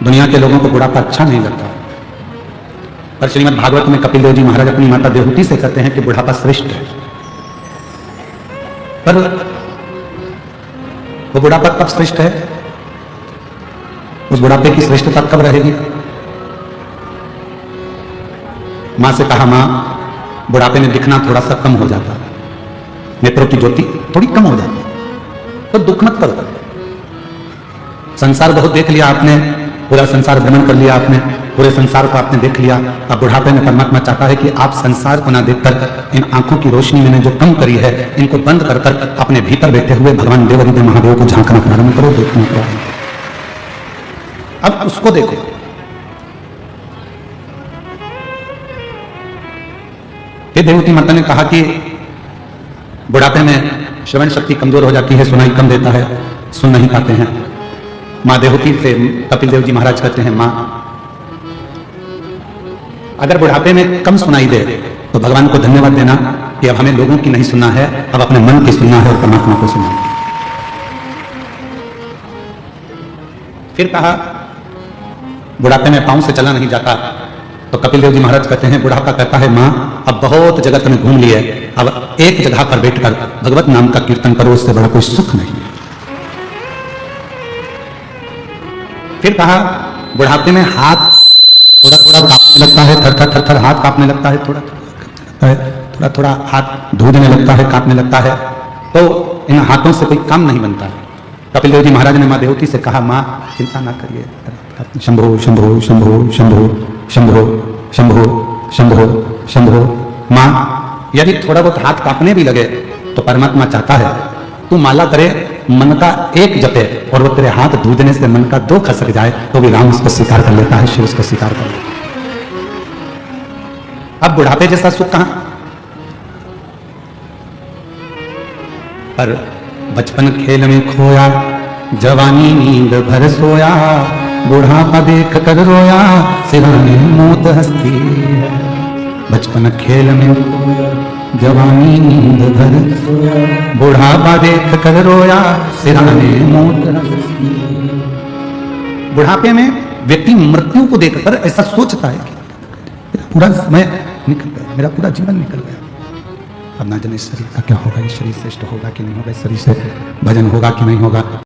दुनिया के लोगों को बुढ़ापा अच्छा नहीं लगता, पर श्रीमद् भागवत में कपिल देव जी महाराज अपनी माता देवहूति से कहते हैं कि बुढ़ापा श्रेष्ठ है। पर वो बुढ़ापा कब श्रेष्ठ है, उस बुढ़ापे की श्रेष्ठता कब रहेगी? मां से कहा, मां बुढ़ापे में दिखना थोड़ा सा कम हो जाता है, नेत्रों की ज्योति थोड़ी कम हो जाती है, तो दुख मत करो। संसार बहुत देख लिया आपने, पूरा संसार भ्रमण कर लिया आपने, पूरे संसार को आपने देख लिया। अब बुढ़ापे में परमात्मा चाहता है कि आप संसार को ना देखकर इन आंखों की रोशनी मैंने जो कम करी है, इनको बंद कर कर अपने भीतर बैठे हुए भगवान देवादिदेव महादेव को झांकना प्रारंभ करो, देखना प्रारंभ करो। अब उसको देखो। ये देवहूति माता ने कहा कि बुढ़ापे में श्रवण शक्ति कमजोर हो जाती है, सुनाई कम देता है, सुन नहीं पाते हैं। मां देवहूति से कपिल देव जी महाराज कहते हैं, मां अगर बुढ़ापे में कम सुनाई दे तो भगवान को धन्यवाद देना कि अब हमें लोगों की नहीं सुनना है, अब अपने मन की सुनना है और परमात्मा को सुनना है। फिर कहा बुढ़ापे में पांव से चला नहीं जाता, तो कपिल देव जी महाराज कहते हैं, बुढ़ापा कहता है, मां अब बहुत जगत में घूम लिए, अब एक जगह पर बैठकर भगवत नाम का कीर्तन करो, उससे बड़ा कोई सुख नहीं है। फिर कहा बुढ़ापे में हाथ थोड़ा थोड़ा कांपने लगता है, थर थर थर थर हाथ कांपने लगता है, थोड़ा थोड़ा थोड़ा हाथ धूलने लगता है, कांपने लगता है, तो इन हाथों से कोई काम नहीं बनता है। कपिल देव जी महाराज ने मां देवहूति से कहा, मां चिंता ना करिए, शंभो शंभो शंभो शंभो शंभो शंभो शंभो शंभो। मां यदि थोड़ा बहुत हाथ कांपने भी लगे तो परमात्मा चाहता है तू माला करे, मन का एक जपे और वो तेरे हाथ धूलने से मन का दो खसक जाए तो भी राम उसको स्वीकार कर लेता है, शिव उसको स्वीकार कर लेता है। अब बुढ़ापे जैसा सुख कहां? पर बचपन खेल में खोया, जवानी नींद भर सोया, बुढ़ापा देख कर रोया, सिराने मौत हंसती है। बचपन खेल में खोया, जवानी नींद भर सोया, बुढ़ापा देख कर रोया, सिराने मौत हंसती है। बुढ़ापे में व्यक्ति मृत्यु को देखकर ऐसा सोचता है कि मेरा पूरा समय निकल गया, मेरा पूरा जीवन निकल गया, अब ना जाने शरीर का क्या होगा, इस शरीर श्रेष्ठ होगा कि नहीं होगा, इस शरीर से भजन होगा कि नहीं होगा।